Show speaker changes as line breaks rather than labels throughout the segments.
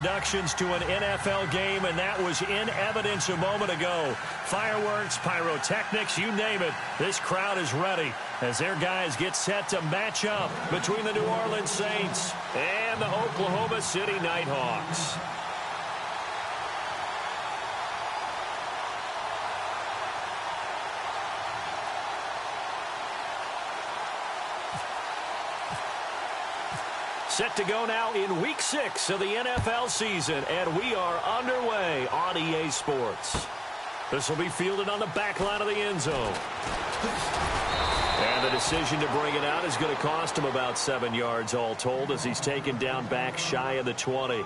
Introductions to an NFL game, and that was in evidence a moment ago. Fireworks, pyrotechnics, you name it. This crowd is ready as their guys get set to match up between the New Orleans Saints and the Oklahoma City Nighthawks. Set to go now in Week 6 of the NFL season, and we are underway on EA Sports. This will be fielded on the back line of the end zone. And the decision to bring it out is going to cost him about 7 yards all told as he's taken down back shy of the 20.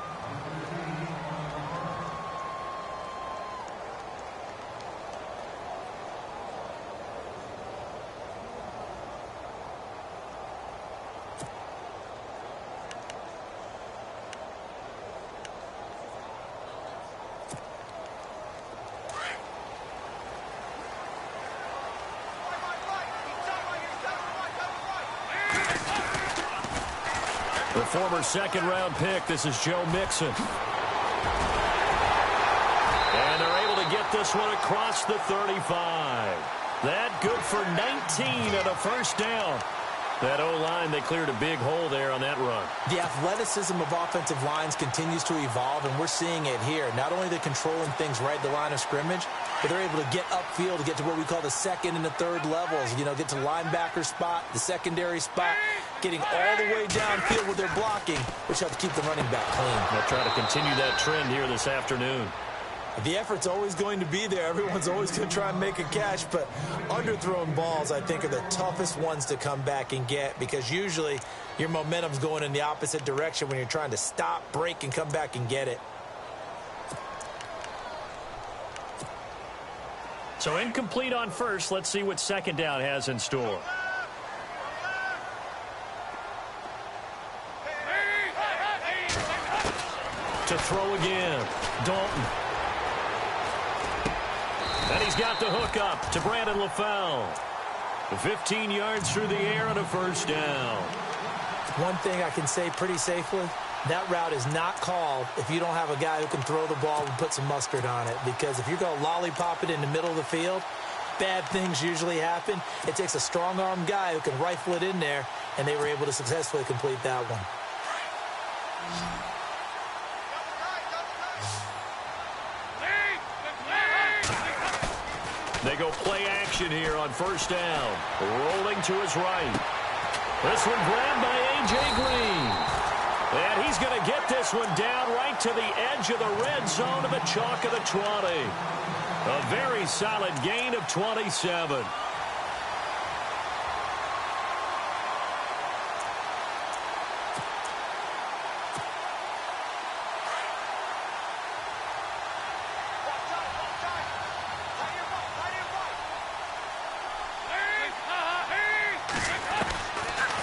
The former second-round pick, this is Joe Mixon. And they're able to get this one across the 35. That good for 19 and a first down. That O-line, they cleared a big hole there on that run.
The athleticism of offensive lines continues to evolve, and we're seeing it here. Not only they're controlling things right at the line of scrimmage, but they're able to get upfield to get to what we call the second and the third levels. You know, get to the linebacker spot, the secondary spot, getting all the way downfield with their blocking, which helps keep the running back clean.
They'll try to continue that trend here this afternoon.
The effort's always going to be there. Everyone's always going to try and make a catch, but underthrown balls, I think, are the toughest ones to come back and get because usually your momentum's going in the opposite direction when you're trying to stop, break, and come back and get it.
So incomplete on first. Let's see what second down has in store. To throw again, Dalton. And he's got the hook up to Brandon LaFell. 15 yards through the air and a first down.
One thing I can say pretty safely, that route is not called if you don't have a guy who can throw the ball and put some mustard on it. Because if you're going to lollipop it in the middle of the field, bad things usually happen. It takes a strong-arm guy who can rifle it in there, and they were able to successfully complete that one.
They go play action here on first down. Rolling to his right. This one grabbed by A.J. Green. And he's going to get this one down right to the edge of the red zone of the chalk of the 20. A very solid gain of 27.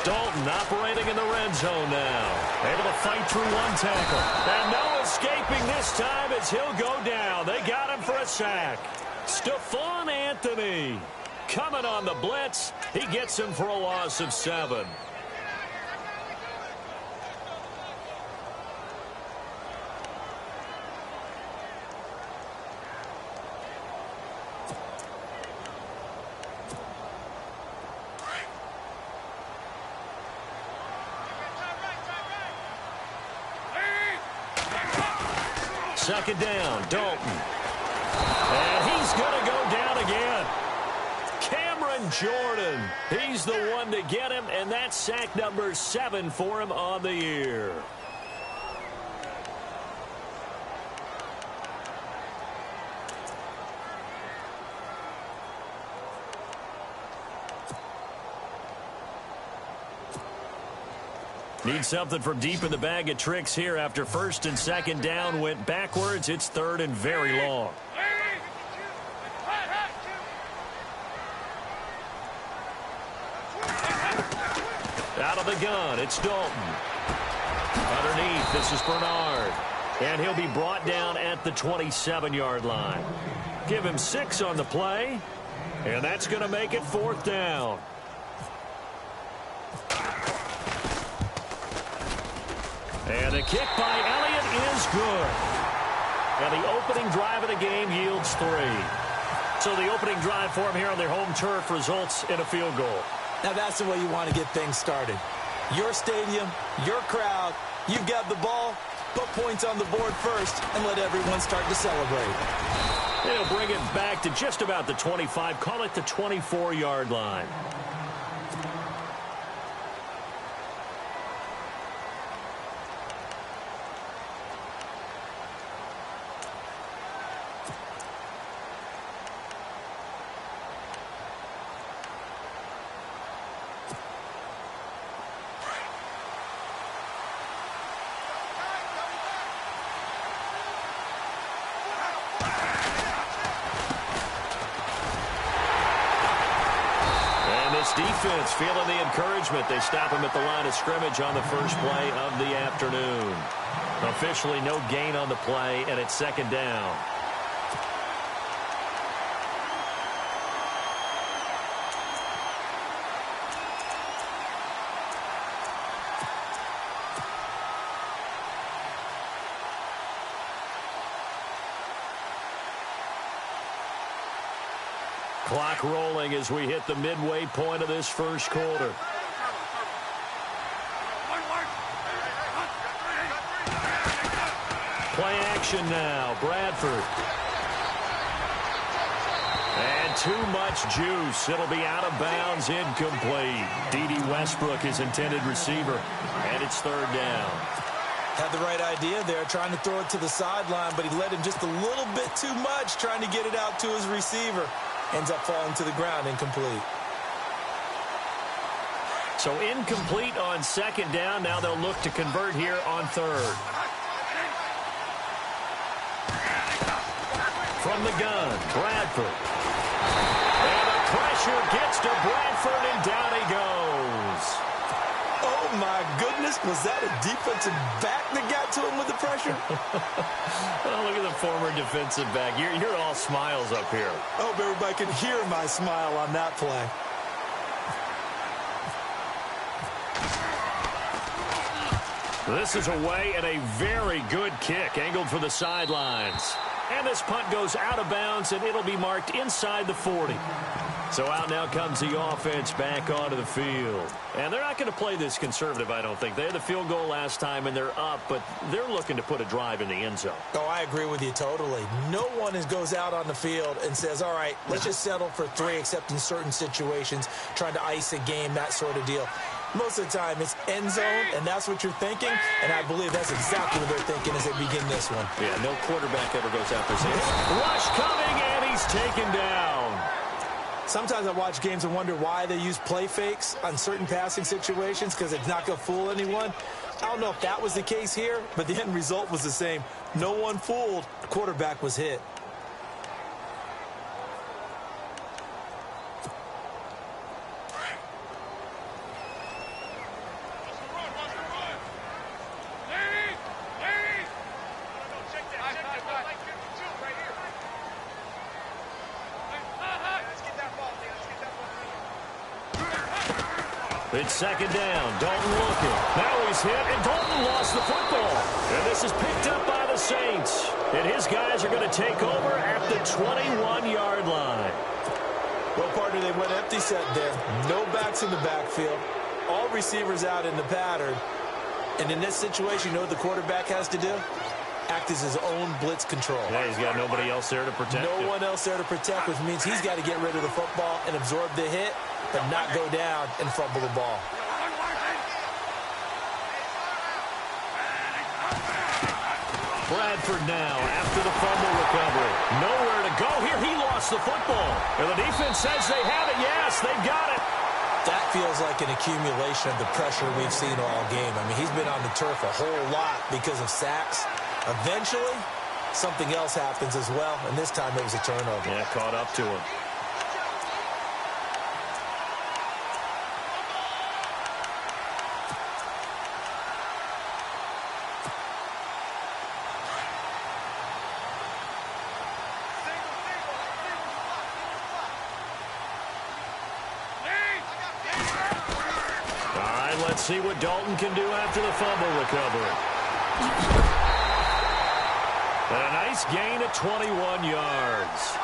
Dalton operating in the red zone now. Able to fight through one tackle. And no escaping this time as he'll go down. They got him for a sack. Stephon Anthony coming on the blitz. He gets him for a loss of 7. Second down, Dalton. And he's going to go down again. Cameron Jordan. He's the one to get him, and that's sack number 7 for him on the year. Need something from deep in the bag of tricks here after first and second down went backwards. It's third and very long. Out of the gun, it's Dalton. Underneath, this is Bernard. And he'll be brought down at the 27-yard line. Give him 6 on the play. And that's going to make it fourth down. And the kick by Elliott is is good. And the opening drive of the game yields 3. So the opening drive for them here on their home turf results in a field goal.
Now that's the way you want to get things started. Your stadium, your crowd, you've got the ball, put points on the board first, and let everyone start to celebrate.
They'll bring it back to just about the 25, call it the 24-yard line. Defense feeling the encouragement. They stop him at the line of scrimmage on the first play of the afternoon. Officially no gain on the play, and it's second down. Clock rolling as we hit the midway point of this first quarter. Play action now. Bradford. And too much juice. It'll be out of bounds, incomplete. D.D. Westbrook, his intended receiver. And it's third down.
Had the right idea there, trying to throw it to the sideline, but he led him just a little bit too much, trying to get it out to his receiver. Ends up falling to the ground, incomplete.
So incomplete on second down. Now they'll look to convert here on third. From the gun, Bradford. And the pressure gets to Bradford, and down he goes.
Oh, my goodness. Was that a defensive back that got to him with the pressure?
Oh, look at the former defensive back. You're all smiles up here.
I hope everybody can hear my smile on that play.
This is away and a very good kick, angled for the sidelines. And this punt goes out of bounds, and it'll be marked inside the 40. So out now comes the offense back onto the field. And they're not going to play this conservative, I don't think. They had the field goal last time, and they're up, but they're looking to put a drive in the end zone.
Oh, I agree with you totally. No one goes out on the field and says, all right, let's just settle for 3, except in certain situations, trying to ice a game, that sort of deal. Most of the time, it's end zone, and that's what you're thinking, and I believe that's exactly what they're thinking as they begin this one.
Yeah, no quarterback ever goes out there saying, rush coming, and he's taken down.
Sometimes I watch games and wonder why they use play fakes on certain passing situations, because it's not going to fool anyone. I don't know if that was the case here, but the end result was the same. No one fooled. The quarterback was hit.
It's second down. Dalton looking. Now he's hit, and Dalton lost the football. And this is picked up by the Saints. And his guys are going to take over at the 21-yard line.
Well, partner, they went empty set there. No backs in the backfield. All receivers out in the pattern. And in this situation, you know what the quarterback has to do? Act as his own blitz control.
Yeah, he's got nobody else there to protect him.
No one else there to protect, which means he's got to get rid of the football and absorb the hit, but not go down and fumble the ball.
Bradford now after the fumble recovery. Nowhere to go here. He lost the football. And the defense says they have it. Yes, they've got it.
That feels like an accumulation of the pressure we've seen all game. I mean, he's been on the turf a whole lot because of sacks. Eventually, something else happens as well, and this time it was a turnover.
Yeah, caught up to him. Let's see what Dalton can do after the fumble recovery. And a nice gain of 21 yards.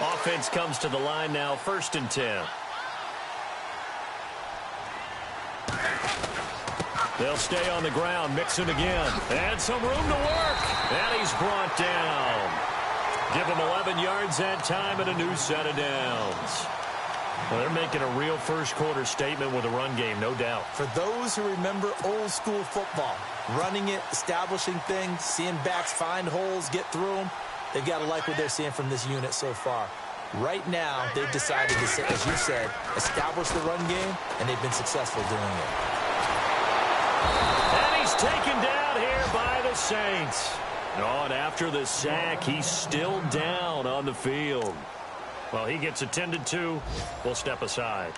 Offense comes to the line now, 1st and 10. They'll stay on the ground, Mixon again. And some room to work. And he's brought down. Give him 11 yards that time and a new set of downs. Well, they're making a real first-quarter statement with a run game, no doubt.
For those who remember old-school football, running it, establishing things, seeing backs find holes, get through them, they've got to like what they're seeing from this unit so far. Right now, they've decided to, as you said, establish the run game, and they've been successful doing it.
And he's taken down here by the Saints. Oh, and after the sack, he's still down on the field. Well, he gets attended to. We'll step aside.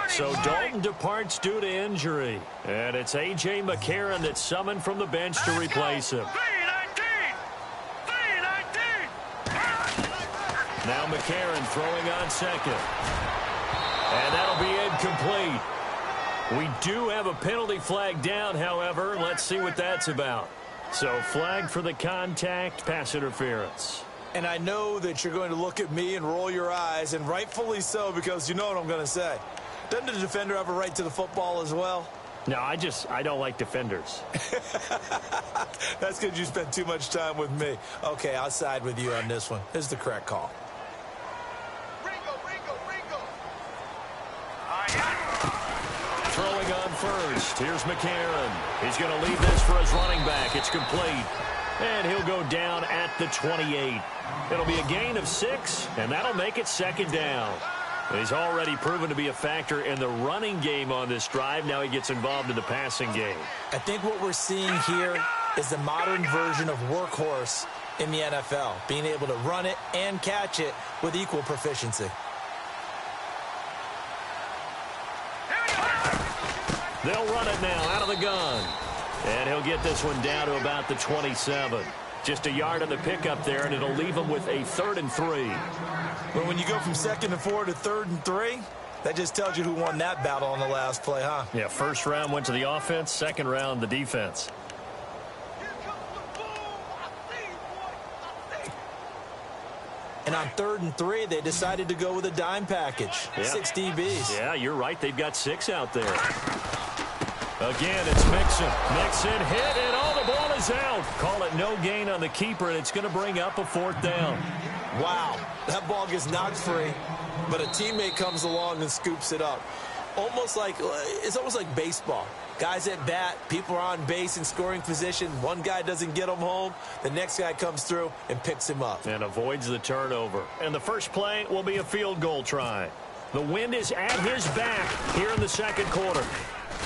So Dalton departs due to injury. And it's A.J. McCarron that's summoned from the bench to replace him. Now McCarron throwing on second. And that'll be incomplete. We do have a penalty flag down, however. Let's see what that's about. So flag for the contact, pass interference.
And I know that you're going to look at me and roll your eyes, and rightfully so, because you know what I'm going to say. Doesn't the defender have a right to the football as well?
No, I don't like defenders.
That's because you spent too much time with me. Okay, I'll side with you on this one. This is the correct call.
Throwing on first. Here's McCarron. He's going to leave this for his running back. It's complete. And he'll go down at the 28. It'll be a gain of 6, and that'll make it 2nd down. He's already proven to be a factor in the running game on this drive. Now he gets involved in the passing game.
I think what we're seeing here is the modern version of workhorse in the NFL, being able to run it and catch it with equal proficiency.
They'll run it now out of the gun. And he'll get this one down to about the 27. Just a yard on the pickup there, and it'll leave him with a 3rd and 3.
Well, when you go from 2nd and 4 to 3rd and 3, that just tells you who won that battle on the last play, huh?
Yeah, first round went to the offense, second round the defense.
And on 3rd and 3, they decided to go with a dime package. Yeah. 6 DBs.
Yeah, you're right. They've got 6 out there. Again, it's Mixon. Mixon hit, and the ball is out. Call it no gain on the keeper, and it's going to bring up a 4th down.
Wow, that ball gets knocked free, but a teammate comes along and scoops it up. It's almost like baseball. Guys at bat, people are on base in scoring position. One guy doesn't get him home. The next guy comes through and picks him up.
And avoids the turnover. And the first play will be a field goal try. The wind is at his back here in the 2nd quarter.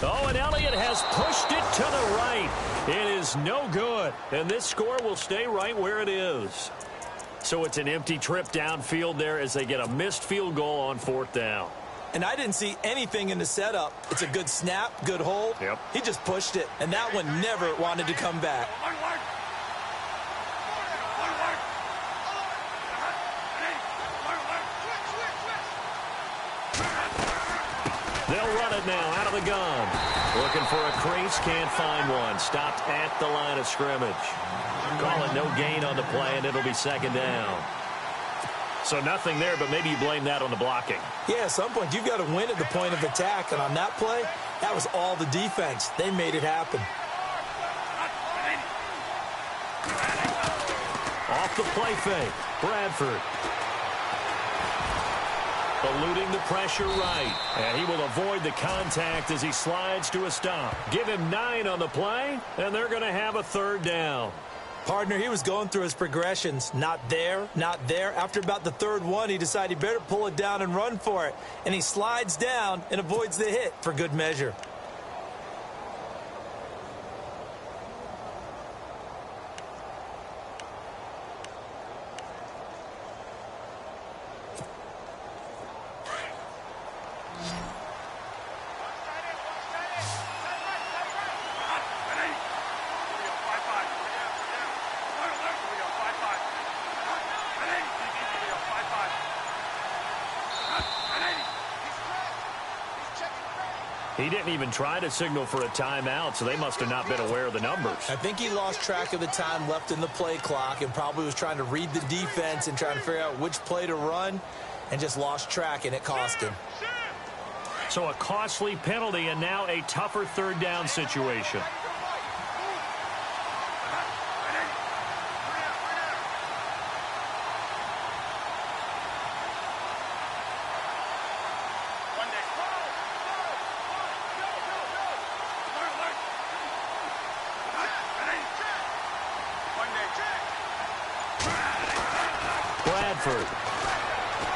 Oh, and Elliott has pushed it to the right. It is no good. And this score will stay right where it is. So it's an empty trip downfield there as they get a missed field goal on 4th down.
And I didn't see anything in the setup. It's a good snap, good hold.
Yep.
He just pushed it, and that one never wanted to come back.
They'll run it now out of the gun. Looking for a crease, can't find one. Stopped at the line of scrimmage. Call it no gain on the play, and it'll be 2nd down. So nothing there, but maybe you blame that on the blocking.
Yeah, at some point you've got to win at the point of attack, and on that play, that was all the defense. They made it happen.
Off the play fake, Bradford. Eluding the pressure right. And he will avoid the contact as he slides to a stop. Give him 9 on the play, and they're going to have a 3rd down.
Partner, he was going through his progressions. Not there, not there. After about the 3rd one, he decided he better pull it down and run for it. And he slides down and avoids the hit for good measure.
He didn't even try to signal for a timeout, so they must have not been aware of the numbers.
I think he lost track of the time left in the play clock and probably was trying to read the defense and trying to figure out which play to run and just lost track, and it cost him.
So a costly penalty and now a tougher third down situation.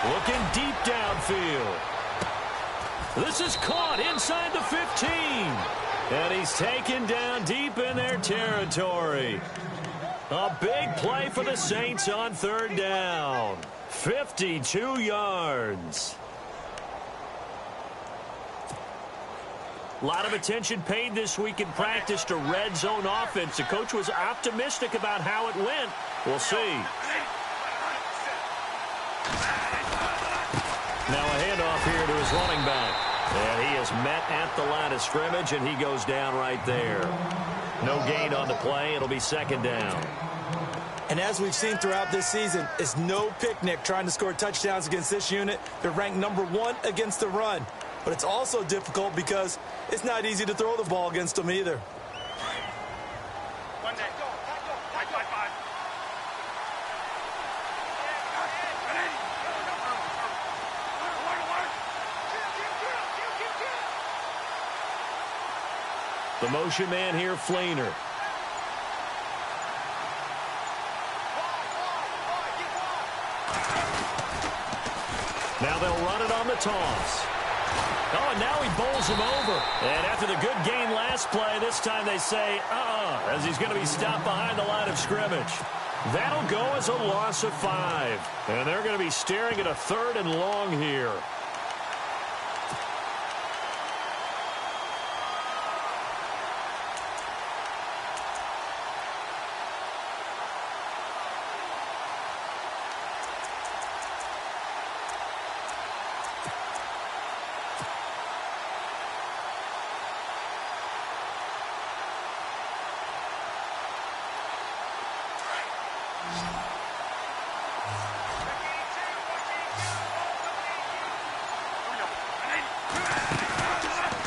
Looking deep downfield. This is caught inside the 15. And he's taken down deep in their territory. A big play for the Saints on third down. 52 yards. A lot of attention paid this week in practice to red zone offense. The coach was optimistic about how it went. We'll see. Now a handoff here to his running back. And he is met at the line of scrimmage, and he goes down right there. No gain on the play. It'll be second down.
And as we've seen throughout this season, it's no picnic trying to score touchdowns against this unit. They're ranked #1 against the run. But it's also difficult because it's not easy to throw the ball against them either.
The motion man here, Flainer. Now they'll run it on the toss. Oh, and now he bowls him over. And after the good gain last play, this time they say, as he's going to be stopped behind the line of scrimmage. That'll go as a loss of 5. And they're going to be staring at a 3rd and long here.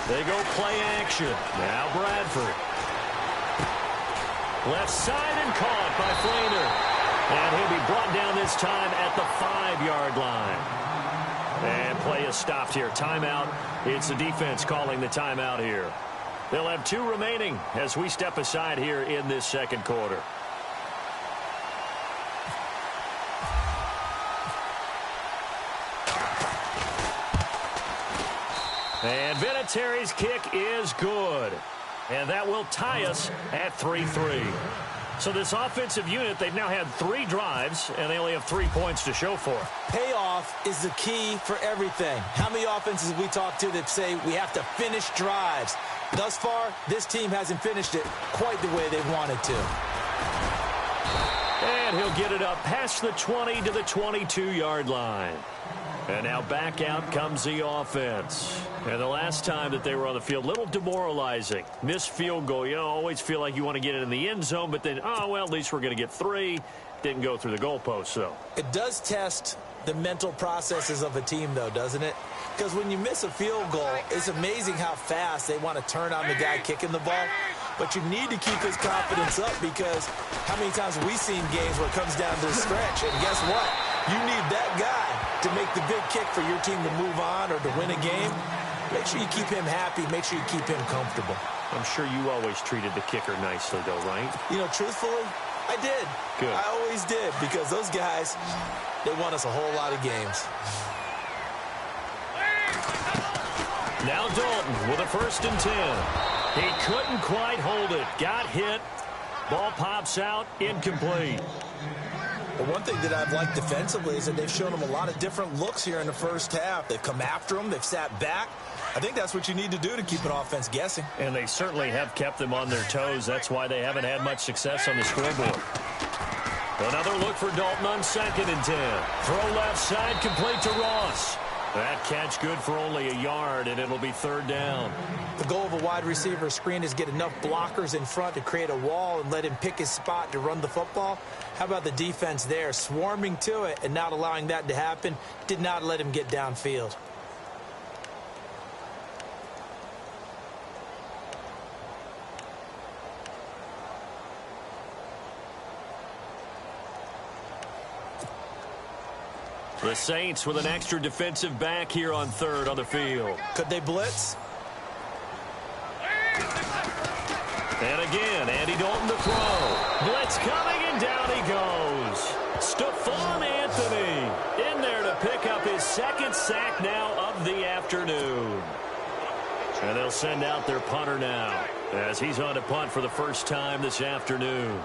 They go play action. Now Bradford. Left side and caught by Flainer. And he'll be brought down this time at the 5-yard line. And play is stopped here. Timeout. It's the defense calling the timeout here. They'll have 2 remaining as we step aside here in this second quarter. And Vinatieri's kick is good. And that will tie us at 3-3. So this offensive unit, they've now had 3 drives, and they only have 3 points to show for it.
Payoff is the key for everything. How many offenses we talk to that say we have to finish drives? Thus far, this team hasn't finished it quite the way they wanted to.
And he'll get it up past the 20 to the 22-yard line. And now back out comes the offense. And the last time that they were on the field, a little demoralizing. Missed field goal. You always feel like you want to get it in the end zone, but then, at least we're going to get 3. Didn't go through the goalpost, though.
It does test the mental processes of a team, though, doesn't it? Because when you miss a field goal, it's amazing how fast they want to turn on the guy kicking the ball. But you need to keep his confidence up, because how many times have we seen games where it comes down to the stretch, and guess what? You need that guy to make the big kick for your team to move on or to win a game. Make sure you keep him happy. Make sure you keep him comfortable.
I'm sure you always treated the kicker nicely, though, right?
Truthfully, I did.
Good.
I always did, because those guys, they won us a whole lot of games.
Now Dalton with a 1st and 10. He couldn't quite hold it. Got hit. Ball pops out. Incomplete.
But one thing that I've liked defensively is that they've shown them a lot of different looks here in the first half. They've come after them. They've sat back. I think that's what you need to do to keep an offense guessing.
And they certainly have kept them on their toes. That's why they haven't had much success on the scoreboard. Another look for Dalton on 2nd and 10. Throw left side, complete to Ross. That catch good for only a yard, and it'll be third down.
The goal of a wide receiver screen is get enough blockers in front to create a wall and let him pick his spot to run the football. How about the defense there, swarming to it and not allowing that to happen? Did not let him get downfield.
The Saints with an extra defensive back here on third on the field.
Could they blitz?
And again, Andy Dalton to throw. Blitz coming, and down he goes. Stephon Anthony in there to pick up his second sack now of the afternoon. And they'll send out their punter now as he's on to punt for the first time this afternoon.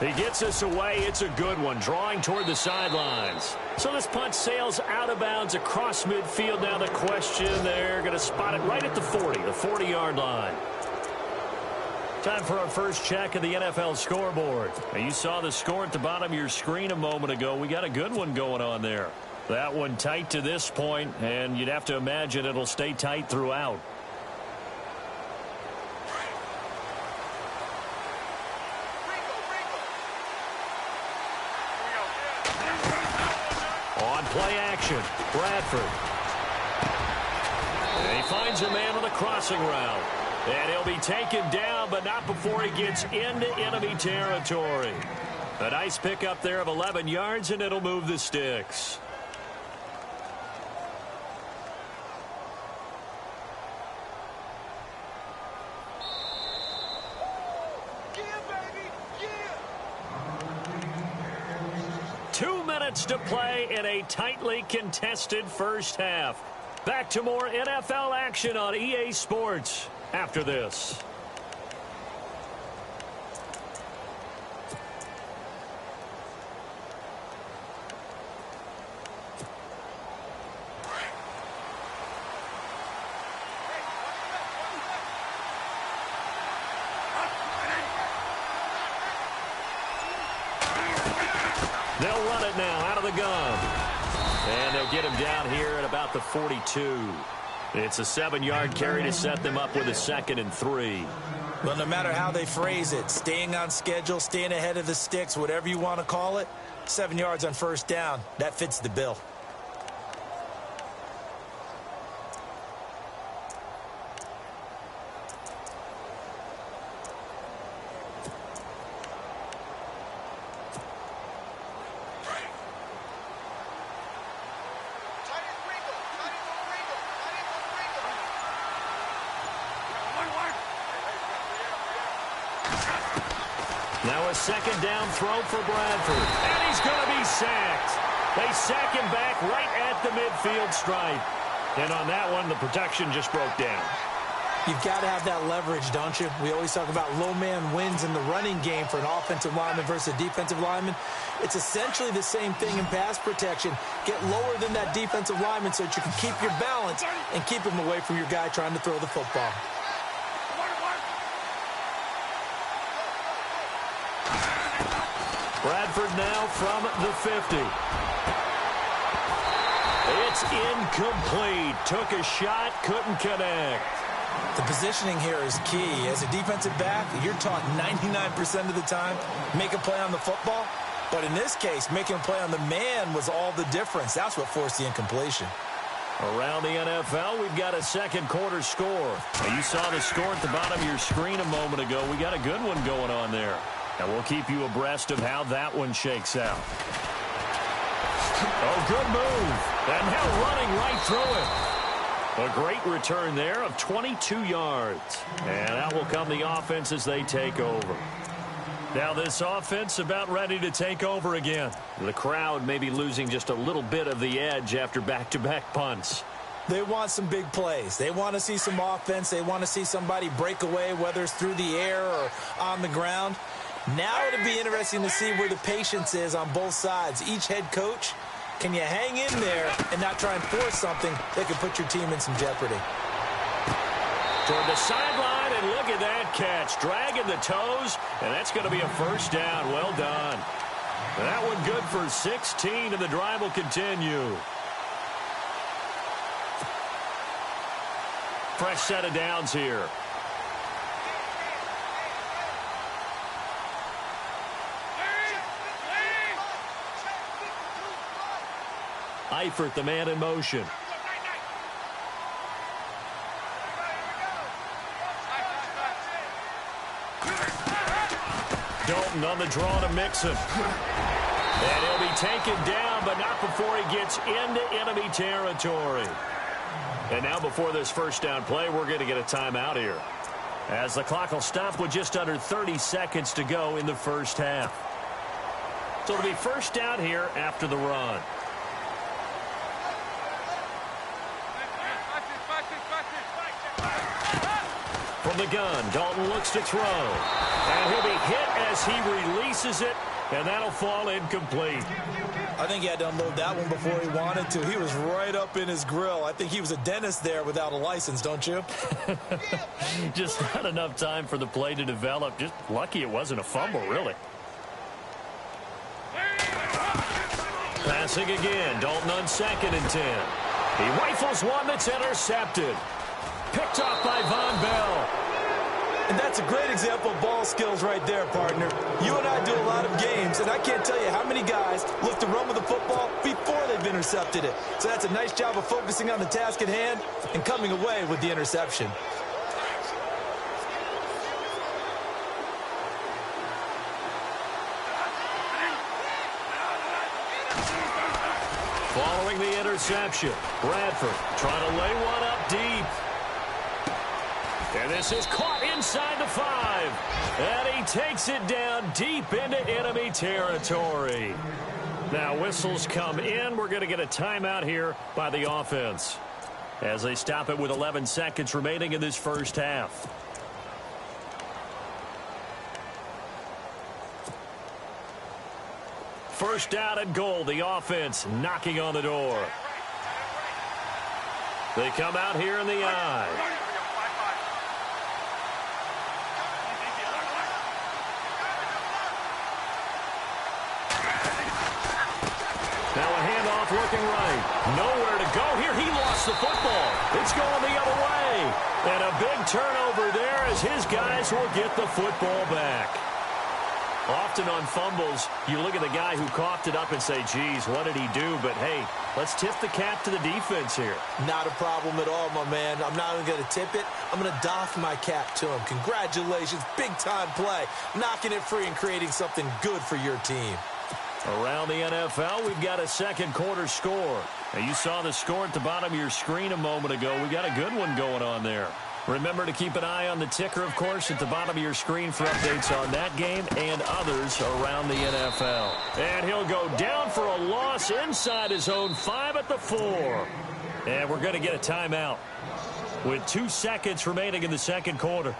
He gets us away. It's a good one, drawing toward the sidelines. So this punt sails out of bounds across midfield. Now the question, they're going to spot it right at the 40, the 40-yard line. Time for our first check of the NFL scoreboard. Now you saw the score at the bottom of your screen a moment ago. We got a good one going on there. That one tight to this point, and you'd have to imagine it'll stay tight throughout. Play action, Bradford. And he finds a man on the crossing route. And he'll be taken down, but not before he gets into enemy territory. A nice pickup there of 11 yards, and it'll move the sticks. To play in a tightly contested first half. Back to more NFL action on EA Sports after this. They'll run it now out of the gun. And they'll get him down here at about the 42. It's a 7-yard carry to set them up with a 2nd and 3.
Well, no matter how they phrase it, staying on schedule, staying ahead of the sticks, whatever you want to call it, 7 yards on first down, that fits the bill.
Now a second down throw for Bradford. And he's going to be sacked. They sack him back right at the midfield stripe. And on that one, the protection just broke down.
You've got to have that leverage, don't you? We always talk about low man wins in the running game for an offensive lineman versus a defensive lineman. It's essentially the same thing in pass protection. Get lower than that defensive lineman so that you can keep your balance and keep him away from your guy trying to throw the football.
Bradford now from the 50. It's incomplete. Took a shot, couldn't connect.
The positioning here is key. As a defensive back, you're taught 99% of the time, make a play on the football. But in this case, making a play on the man was all the difference. That's what forced the incompletion.
Around the NFL, we've got a second quarter score. Now, you saw the score at the bottom of your screen a moment ago. We got a good one going on there. And we'll keep you abreast of how that one shakes out. Oh, good move. And now running right through it. A great return there of 22 yards. And that will come the offense as they take over. Now this offense about ready to take over again. The crowd may be losing just a little bit of the edge after back-to-back punts.
They want some big plays. They want to see some offense. They want to see somebody break away, whether it's through the air or on the ground. Now it'll be interesting to see where the patience is on both sides. Each head coach, can you hang in there and not try and force something that could put your team in some jeopardy?
Toward the sideline, and look at that catch. Dragging the toes, and that's going to be a first down. Well done. That one good for 16, and the drive will continue. Fresh set of downs here. Eifert, the man in motion. Dalton on the draw to Mixon. And he'll be taken down, but not before he gets into enemy territory. And now before this first down play, we're going to get a timeout here, as the clock will stop with just under 30 seconds to go in the first half. So it'll be first down here after the run. From the gun, Dalton looks to throw. And he'll be hit as he releases it, and that'll fall incomplete.
I think he had to unload that one before he wanted to. He was right up in his grill. I think he was a dentist there without a license, don't you?
Just not enough time for the play to develop. Just lucky it wasn't a fumble, really. Passing again. Dalton on 2nd and 10. He rifles one that's intercepted. Picked off by Von Bell.
And that's a great example of ball skills right there, partner. You and I do a lot of games, and I can't tell you how many guys look to run with the football before they've intercepted it. So that's a nice job of focusing on the task at hand and coming away with the interception.
Following the interception, Bradford trying to lay one up deep. And this is caught inside the 5. And he takes it down deep into enemy territory. Now whistles come in. We're going to get a timeout here by the offense, as they stop it with 11 seconds remaining in this first half. First down and goal. The offense knocking on the door. They come out here in the I. Now a handoff looking right. Nowhere to go here. He lost the football. It's going the other way. And a big turnover there as his guys will get the football back. Often on fumbles, you look at the guy who coughed it up and say, geez, what did he do? But, hey, let's tip the cap to the defense here.
Not a problem at all, my man. I'm not even going to tip it. I'm going to doff my cap to him. Congratulations. Big-time play. Knocking it free and creating something good for your team.
Around the NFL, we've got a second quarter score. Now, you saw the score at the bottom of your screen a moment ago. We got a good one going on there. Remember to keep an eye on the ticker, of course, at the bottom of your screen for updates on that game and others around the NFL. And he'll go down for a loss inside his own 5 at the 4. And we're going to get a timeout with 2 seconds remaining in the second quarter.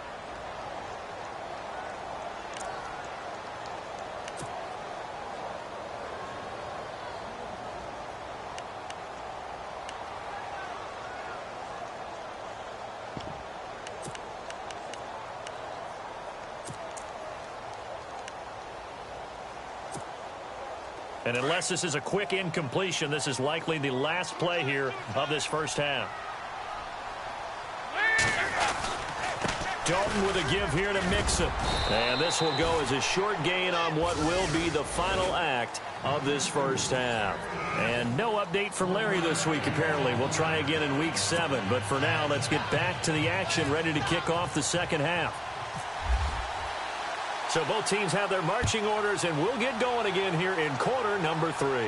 And unless this is a quick incompletion, this is likely the last play here of this first half. Dalton with a give here to Mixon. And this will go as a short gain on what will be the final act of this first half. And no update from Larry this week, apparently. We'll try again in week 7. But for now, let's get back to the action, ready to kick off the second half. So both teams have their marching orders, and we'll get going again here in quarter number 3.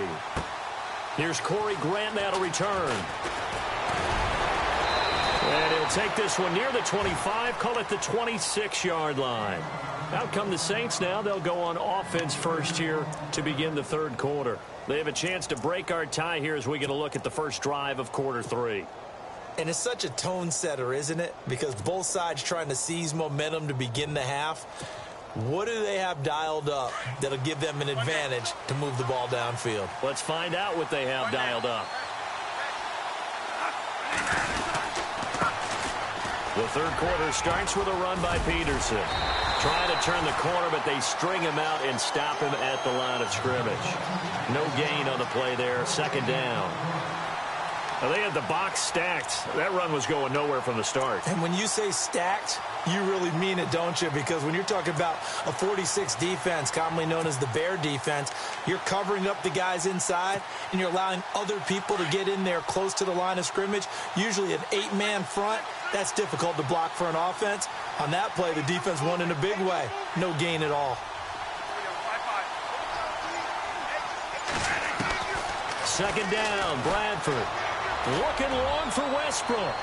Here's Corey Grant now to return. And he'll take this one near the 25, call it the 26-yard line. Out come the Saints now. They'll go on offense first here to begin the third quarter. They have a chance to break our tie here as we get a look at the first drive of quarter 3.
And it's such a tone setter, isn't it? Because both sides trying to seize momentum to begin the half. What do they have dialed up that'll give them an advantage to move the ball downfield?
Let's find out what they have dialed up. The third quarter starts with a run by Peterson. Trying to turn the corner, but they string him out and stop him at the line of scrimmage. No gain on the play there. Second down. Now, they had the box stacked. That run was going nowhere from the start.
And when you say stacked, you really mean it, don't you? Because when you're talking about a 46 defense, commonly known as the Bear defense, you're covering up the guys inside, and you're allowing other people to get in there close to the line of scrimmage, usually an 8-man front. That's difficult to block for an offense. On that play, the defense won in a big way. No gain at all.
Second down, Bradford. Looking long for Westbrook.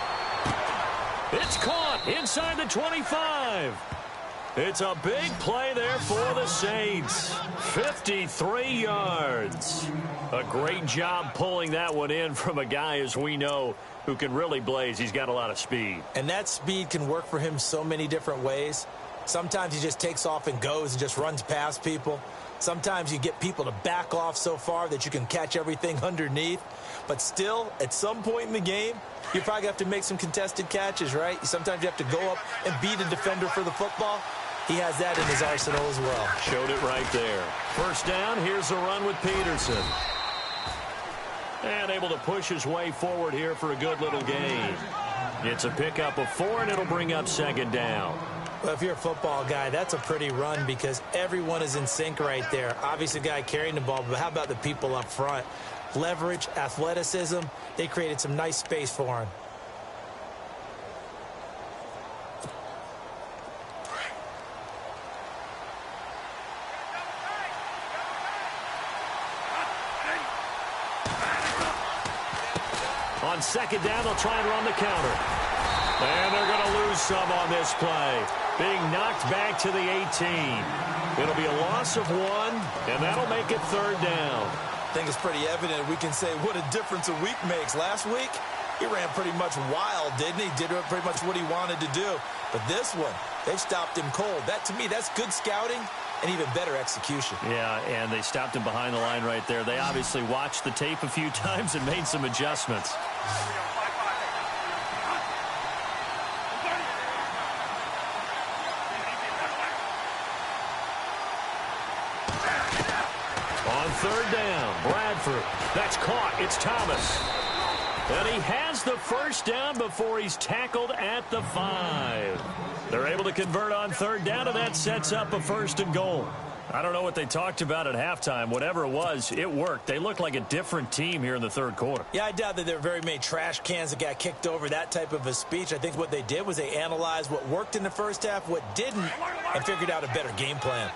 It's caught inside the 25. It's a big play there for the Saints. 53 yards. A great job pulling that one in from a guy, as we know, who can really blaze. He's got a lot of speed.
And that speed can work for him so many different ways. Sometimes he just takes off and goes and just runs past people. Sometimes you get people to back off so far that you can catch everything underneath. But still, at some point in the game, you probably have to make some contested catches, right? Sometimes you have to go up and beat a defender for the football. He has that in his arsenal as well.
Showed it right there. First down, here's the run with Peterson. And able to push his way forward here for a good little gain. It's a pickup of 4, and it'll bring up second down.
Well, if you're a football guy, that's a pretty run because everyone is in sync right there. Obviously, the guy carrying the ball, but how about the people up front? Leverage, athleticism, they created some nice space for him.
On second down, they'll try and run the counter. And they're going to lose some on this play. Being knocked back to the 18. It'll be a loss of 1, and that'll make it third down.
I think it's pretty evident. We can say what a difference a week makes. Last week, he ran pretty much wild, didn't he? Did pretty much what he wanted to do. But this one, they've stopped him cold. That, to me, that's good scouting and even better execution.
Yeah, and they stopped him behind the line right there. They obviously watched the tape a few times and made some adjustments. On third down, Bradford. That's caught. It's Thomas. And he has the first down before he's tackled at the 5. They're able to convert on third down, and that sets up a 1st and goal. I don't know what they talked about at halftime. Whatever it was, it worked. They look like a different team here in the third quarter.
Yeah, I doubt that there were very many trash cans that got kicked over, that type of a speech. I think what they did was they analyzed what worked in the first half, what didn't, and figured out a better game plan.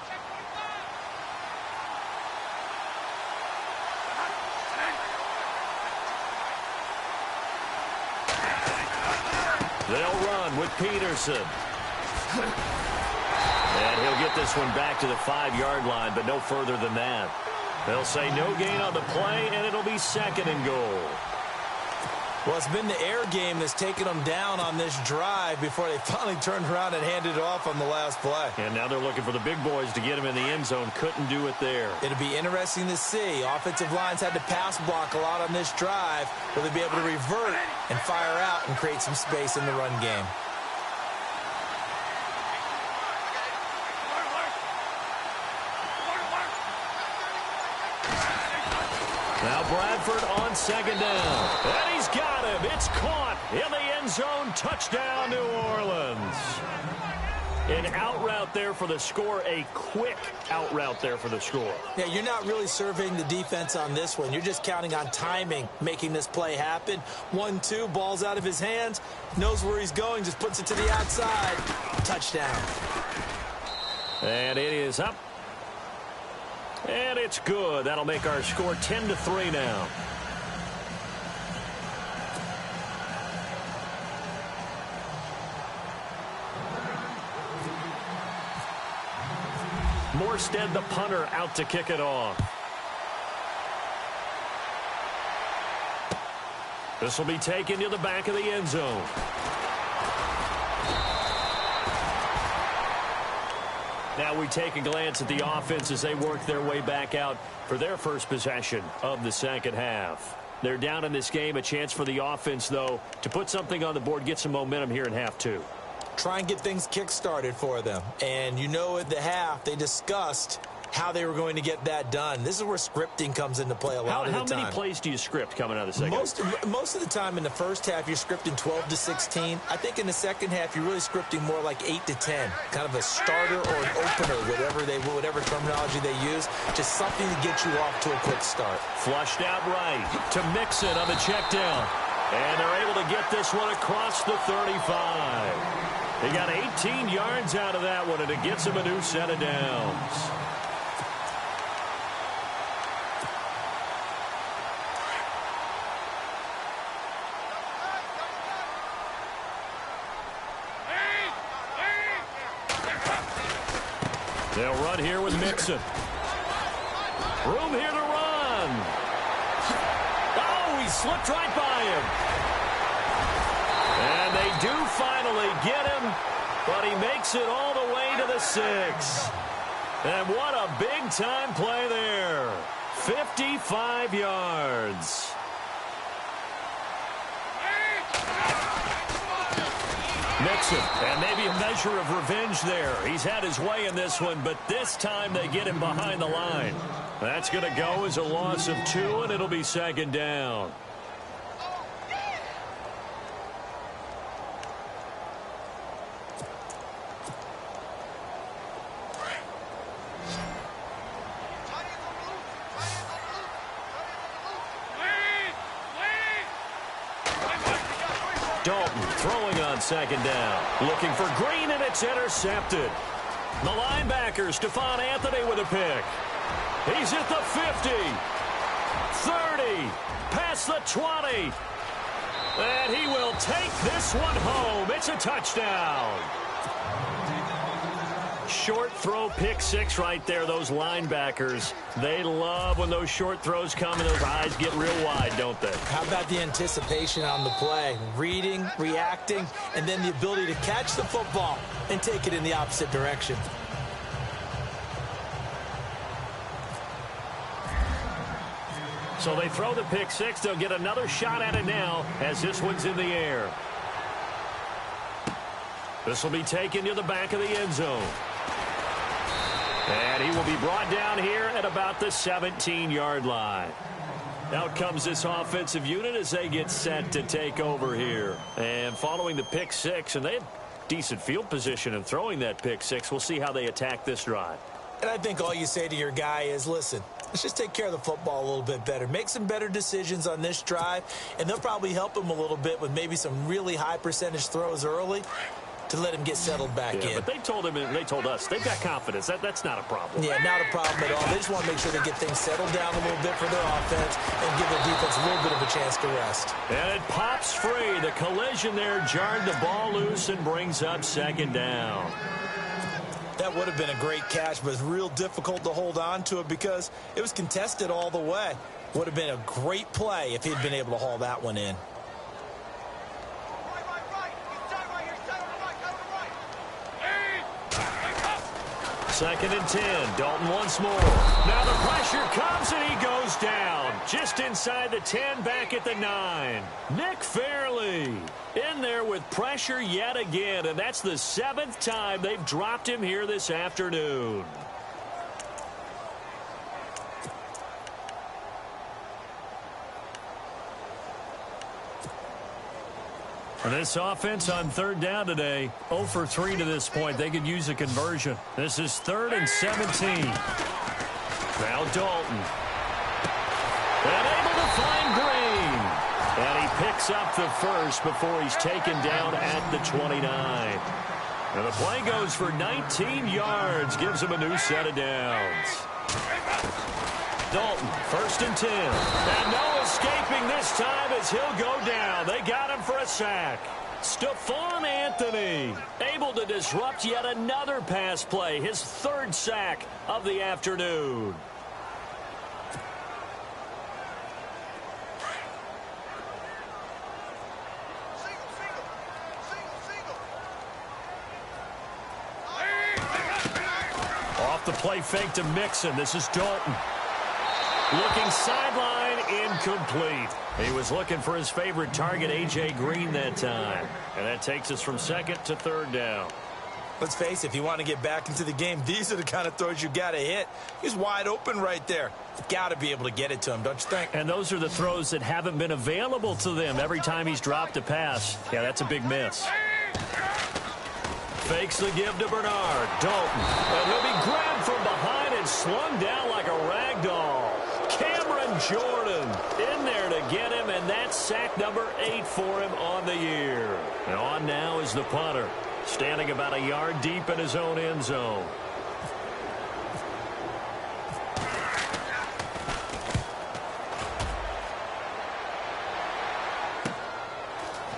They'll run with Peterson. And he'll get this one back to the 5-yard line, but no further than that. They'll say no gain on the play, and it'll be 2nd and goal.
Well, it's been the air game that's taken them down on this drive before they finally turned around and handed it off on the last play.
And now they're looking for the big boys to get him in the end zone. Couldn't do it there.
It'll be interesting to see. Offensive lines had to pass block a lot on this drive. Will they be able to revert and fire out and create some space in the run game?
Now Bradford on second down. And he's got him. It's caught in the end zone. Touchdown, New Orleans. An out route there for the score. A quick out route there for the score.
Yeah, you're not really surveying the defense on this one. You're just counting on timing, making this play happen. 1-2, ball's out of his hands. Knows where he's going, just puts it to the outside. Touchdown.
And it is up. And it's good. That'll make our score 10-3 now. Morstead, the punter, out to kick it off. This will be taken to the back of the end zone. Now we take a glance at the offense as they work their way back out for their first possession of the second half. They're down in this game. A chance for the offense, though, to put something on the board, get some momentum here in half two.
Try and get things kick-started for them. And you know at the half, they discussed how they were going to get that done. This is where scripting comes into play a lot of the time.
How many plays do you script coming out of the second?
Most of the time in the first half, you're scripting 12 to 16. I think in the second half, you're really scripting more like 8 to 10. Kind of a starter or an opener, whatever terminology they use. Just something to get you off to a quick start.
Flushed out right to Mixon on the check down. And they're able to get this one across the 35. They got 18 yards out of that one, and it gets them a new set of downs. They'll run here with Mixon. Room here to run. Oh, he slipped right by him. And they do finally get him, but he makes it all the way to the 6. And what a big-time play there. 55 yards. Mixon, and maybe a measure of revenge there. He's had his way in this one, but this time they get him behind the line. That's going to go as a loss of 2, and it'll be second down. Dalton throwing on second down. Looking for Green, and it's intercepted. The linebacker, Stephon Anthony, with a pick. He's at the 50. 30. Past the 20. And he will take this one home. It's a touchdown. Short throw, pick 6 right there. Those linebackers, they love when those short throws come and those eyes get real wide, don't they?
How about the anticipation on the play? Reading, reacting, and then the ability to catch the football and take it in the opposite direction.
So they throw the pick 6. They'll get another shot at it now as this one's in the air. This will be taken to the back of the end zone. And he will be brought down here at about the 17-yard line. Out comes this offensive unit as they get set to take over here. And following the pick 6, and they have decent field position in throwing that pick 6. We'll see how they attack this drive.
And I think all you say to your guy is, listen, let's just take care of the football a little bit better. Make some better decisions on this drive, and they'll probably help him a little bit with maybe some really high percentage throws early to let him get settled back in.
But they told him, and they told us, they've got confidence. That's not a problem.
Yeah, not a problem at all. They just want to make sure they get things settled down a little bit for their offense and give their defense a little bit of a chance to rest.
And it pops free. The collision there jarred the ball loose and brings up second down.
That would have been a great catch, but it's real difficult to hold on to it because it was contested all the way. Would have been a great play if he'd been able to haul that one in.
Second and 10. Dalton once more. Now the pressure comes and he goes down. Just inside the 10, back at the 9. Nick Fairley in there with pressure yet again, and that's the 7th time they've dropped him here this afternoon. And this offense on third down today, 0 for 3 to this point. They could use a conversion. This is 3rd and 17. Now Dalton. And able to find Green. And he picks up the first before he's taken down at the 29. And the play goes for 19 yards. Gives him a new set of downs. Dalton, 1st and 10. And no escaping this time as he'll go down. They got him for a sack. Stephon Anthony able to disrupt yet another pass play. His 3rd sack of the afternoon. Off the play fake to Mixon. This is Dalton. Looking sideline, incomplete. He was looking for his favorite target, A.J. Green, that time. And that takes us from second to third down.
Let's face it, if you want to get back into the game, these are the kind of throws you got to hit. He's wide open right there. You got to be able to get it to him, don't you think?
And those are the throws that haven't been available to them every time he's dropped a pass. Yeah, that's a big miss. Fakes the give to Bernard. Dalton. And he'll be grabbed from behind and slung down like a rag doll. Cameron Jordan in there to get him, and that's sack number 8 for him on the year. And on now is the punter, standing about a yard deep in his own end zone.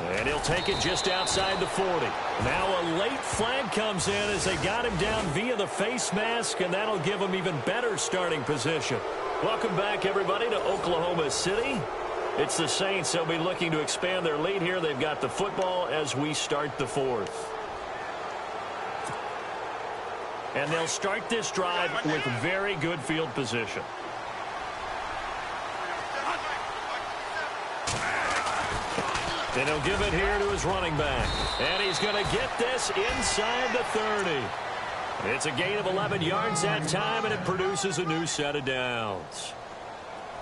And he'll take it just outside the 40. Now a late flag comes in as they got him down via the face mask, and that'll give him even better starting position. Welcome back, everybody, to Oklahoma City. It's the Saints. They'll be looking to expand their lead here. They've got the football as we start the fourth. And they'll start this drive with very good field position. And he'll give it here to his running back. And he's going to get this inside the 30. It's a gain of 11 yards that time, and it produces a new set of downs.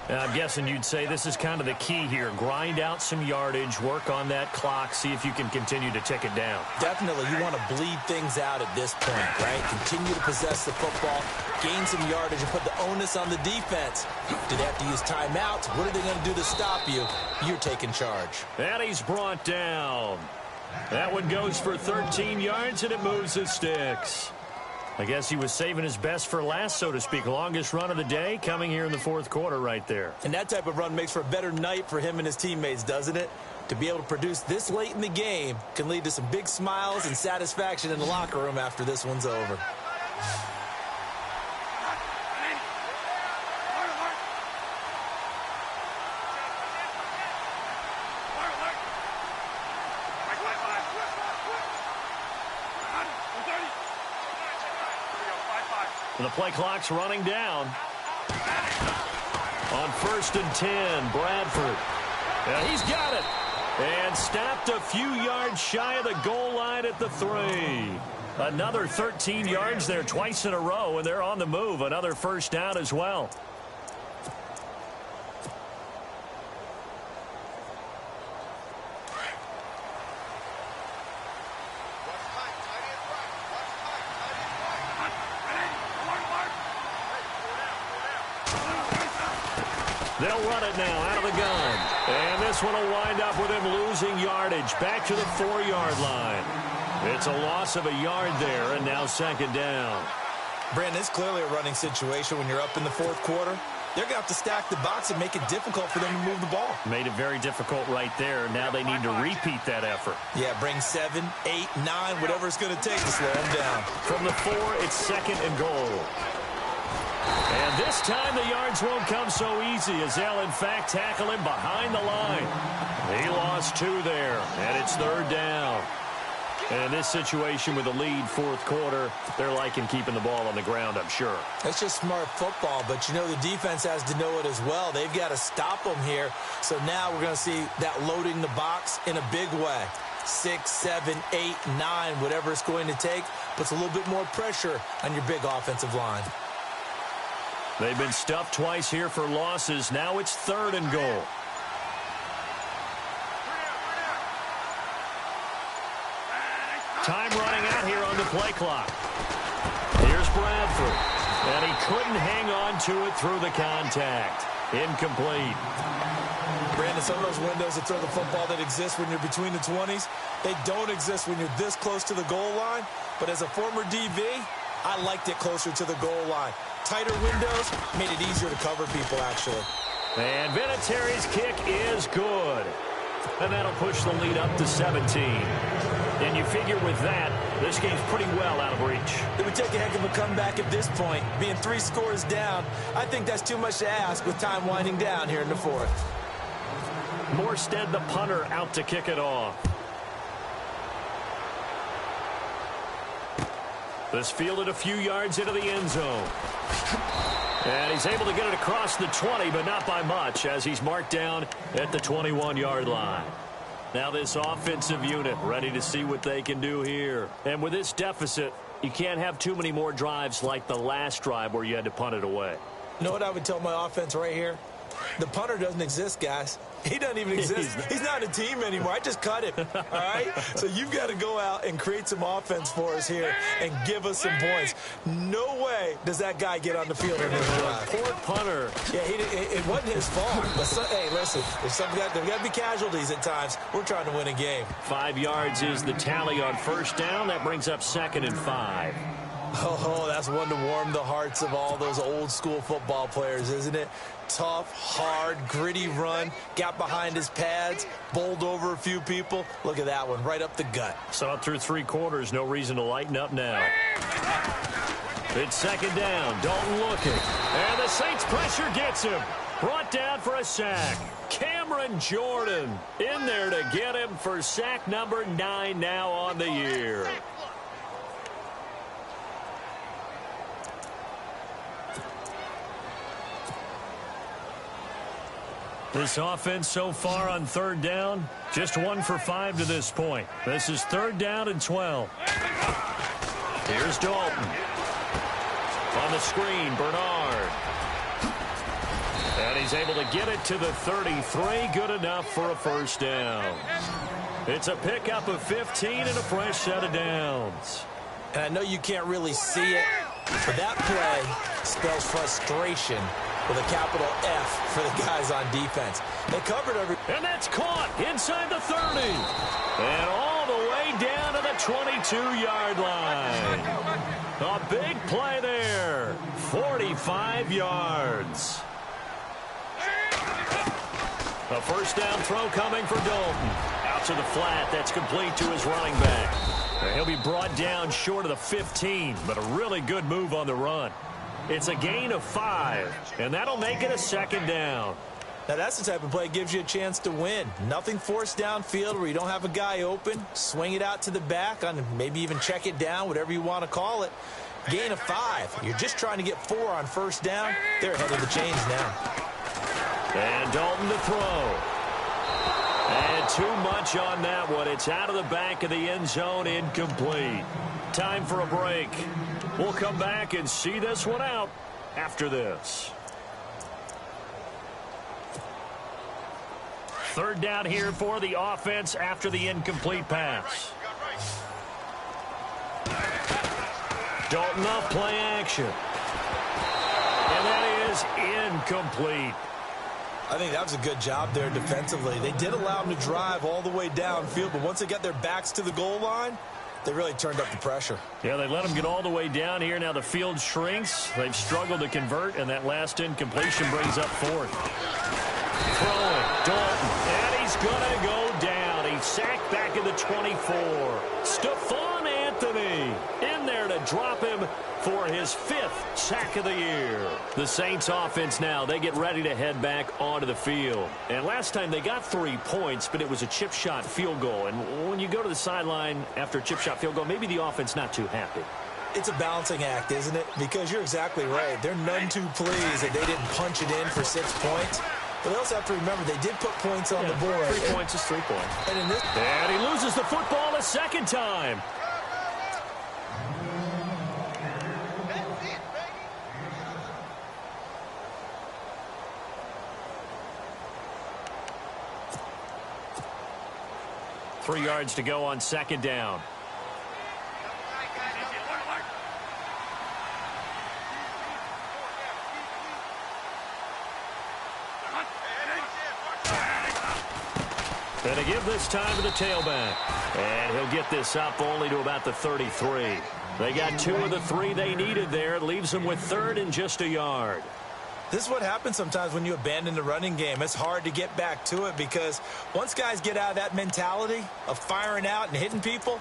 Now, I'm guessing you'd say this is kind of the key here. Grind out some yardage, work on that clock, see if you can continue to tick it down.
Definitely, you want to bleed things out at this point, right? Continue to possess the football, gain some yardage, and put the onus on the defense. Do they have to use timeouts? What are they going to do to stop you? You're taking charge.
And he's brought down. That one goes for 13 yards, and it moves the sticks. I guess he was saving his best for last, so to speak. Longest run of the day coming here in the fourth quarter right there.
And that type of run makes for a better night for him and his teammates, doesn't it? To be able to produce this late in the game can lead to some big smiles and satisfaction in the locker room after this one's over.
The play clock's running down. On 1st and 10, Bradford. And he's got it. And stopped a few yards shy of the goal line at the 3. Another 13 yards there twice in a row, and they're on the move. Another first down as well. They'll run it now out of the gun. And this one will wind up with him losing yardage back to the 4-yard line. It's a loss of a yard there, and now second down.
Brandon, it's clearly a running situation when you're up in the fourth quarter. They're going to have to stack the box and make it difficult for them to move the ball.
Made it very difficult right there. Now they need to repeat that effort.
Yeah, bring 7, 8, 9, whatever it's going to take to slow them down.
From the 4, it's second and goal. And this time the yards won't come so easy as they'll, in fact, tackle him behind the line. He lost 2 there, and it's third down. And in this situation with the lead fourth quarter, they're liking keeping the ball on the ground, I'm sure.
That's just smart football, but you know the defense has to know it as well. They've got to stop them here. So now we're going to see that loading the box in a big way. 6, 7, 8, 9, whatever it's going to take, puts a little bit more pressure on your big offensive line.
They've been stuffed twice here for losses. Now it's third and goal. Time running out here on the play clock. Here's Bradford. And he couldn't hang on to it through the contact. Incomplete.
Brandon, some of those windows that throw the football that exist when you're between the 20s, they don't exist when you're this close to the goal line. But as a former DV, I liked it closer to the goal line. Tighter windows made it easier to cover people, actually.
And Vinatieri's kick is good. And that'll push the lead up to 17. And you figure with that, this game's pretty well out of reach.
It would take a heck of a comeback at this point. Being 3 scores down, I think that's too much to ask with time winding down here in the fourth.
Morstead, the punter, out to kick it off. This fielded a few yards into the end zone. And he's able to get it across the 20, but not by much, as he's marked down at the 21-yard line. Now this offensive unit ready to see what they can do here. And with this deficit, you can't have too many more drives like the last drive where you had to punt it away.
You know what I would tell my offense right here? The punter doesn't exist, guys. He doesn't even exist. He's not a team anymore. I just cut him, all right? So you've got to go out and create some offense for us here and give us some points. No way does that guy get on the field in this drive.
Poor punter.
Yeah, it wasn't his fault. But hey, listen, there's got to be casualties at times. We're trying to win a game.
5 yards is the tally on first down. That brings up 2nd and 5.
Oh, that's one to warm the hearts of all those old-school football players, isn't it? Tough, hard, gritty run, got behind his pads, bowled over a few people. Look at that one, right up the gut.
Saw it through 3 quarters, no reason to lighten up now. It's 2nd down, Dalton looking. And the Saints pressure gets him. Brought down for a sack. Cameron Jordan in there to get him for sack number 9 now on the year. This offense so far on 3rd down, just 1 for 5 to this point. This is 3rd down and 12. Here's Dalton. On the screen, Bernard. And he's able to get it to the 33. Good enough for a first down. It's a pickup of 15 and a fresh set of downs.
And I know you can't really see it, but that play spells frustration with a capital F for the guys on defense. They covered every...
And that's caught inside the 30. And all the way down to the 22-yard line. A big play there. 45 yards. A first down throw coming for Dalton. Out to the flat. That's complete to his running back. He'll be brought down short of the 15, but a really good move on the run. It's a gain of 5, and that'll make it a 2nd down.
Now, that's the type of play that gives you a chance to win. Nothing forced downfield where you don't have a guy open. Swing it out to the back, on maybe even check it down, whatever you want to call it. Gain of 5. You're just trying to get 4 on first down. They're ahead of the chains now.
And Dalton to throw. And too much on that one. It's out of the back of the end zone, incomplete. Time for a break. We'll come back and see this one out after this. 3rd down here for the offense after the incomplete pass. Dalton off play action. And that is incomplete.
I think that was a good job there defensively. They did allow them to drive all the way downfield, but once they got their backs to the goal line, they really turned up the pressure.
Yeah, they let them get all the way down here. Now the field shrinks. They've struggled to convert, and that last incompletion brings up 4th. Throwing, Dalton, and he's going to go down. He's sacked back in the 24. Stephon Anthony in there to drop him for his 5th sack of the year. The Saints offense now, they get ready to head back onto the field. And last time they got 3 points, but it was a chip shot field goal. And when you go to the sideline after a chip shot field goal, maybe the offense not too happy.
It's a balancing act, isn't it? Because you're exactly right. They're none too pleased that they didn't punch it in for 6 points. But they also have to remember they did put points on the board.
3 points is 3 points.
And
he loses the football a second time. Three yards to go on 2nd down. And to give this time to the tailback. And he'll get this up only to about the 33. They got 2 of the 3 they needed there. It leaves them with 3rd and just a yard.
This is what happens sometimes when you abandon the running game. It's hard to get back to it because once guys get out of that mentality of firing out and hitting people,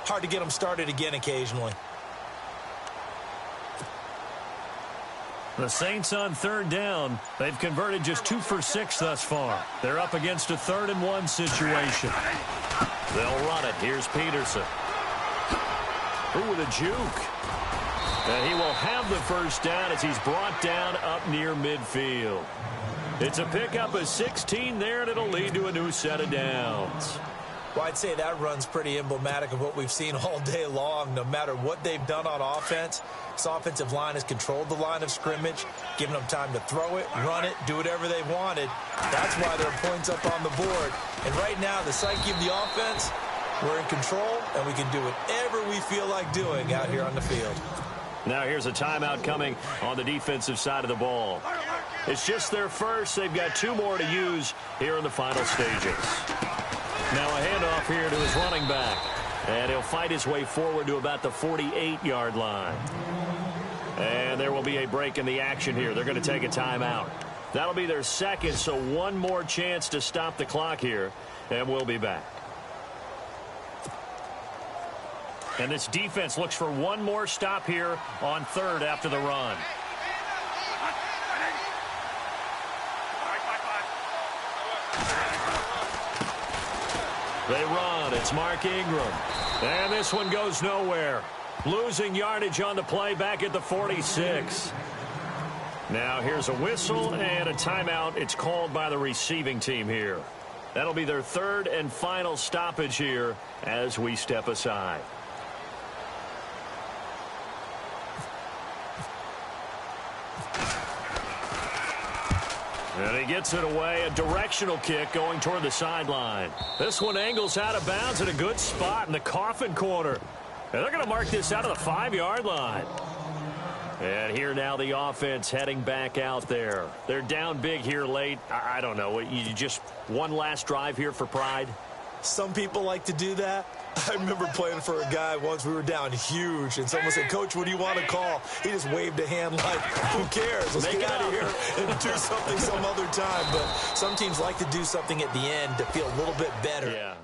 hard to get them started again occasionally.
The Saints on 3rd down. They've converted just 2 for 6 thus far. They're up against a 3rd and 1 situation. They'll run it. Here's Peterson. Ooh, with a juke. And he will have the first down as he's brought down up near midfield. It's a pickup of 16 there, and it'll lead to a new set of downs.
Well, I'd say that run's pretty emblematic of what we've seen all day long. No matter what they've done on offense, this offensive line has controlled the line of scrimmage, given them time to throw it, run it, do whatever they wanted. That's why there are points up on the board. And right now, the psyche of the offense, we're in control, and we can do whatever we feel like doing out here on the field.
Now here's a timeout coming on the defensive side of the ball. It's just their first. They've got 2 more to use here in the final stages. Now a handoff here to his running back. And he'll fight his way forward to about the 48-yard line. And there will be a break in the action here. They're going to take a timeout. That'll be their second, so one more chance to stop the clock here. And we'll be back. And this defense looks for one more stop here on third after the run. They run. It's Mark Ingram. And this one goes nowhere. Losing yardage on the play back at the 46. Now here's a whistle and a timeout. It's called by the receiving team here. That'll be their third and final stoppage here as we step aside. And he gets it away, a directional kick going toward the sideline. This one angles out of bounds at a good spot in the coffin corner. And they're going to mark this out of the 5-yard line. And here now the offense heading back out there. They're down big here late. I don't know. You just one last drive here for pride?
Some people like to do that. I remember playing for a guy once. We were down huge, and someone said, "Coach, what do you want to call?" He just waved a hand like, "Who cares? Let's get out of here and do something some other time." But some teams like to do something at the end to feel a little bit better.
Yeah.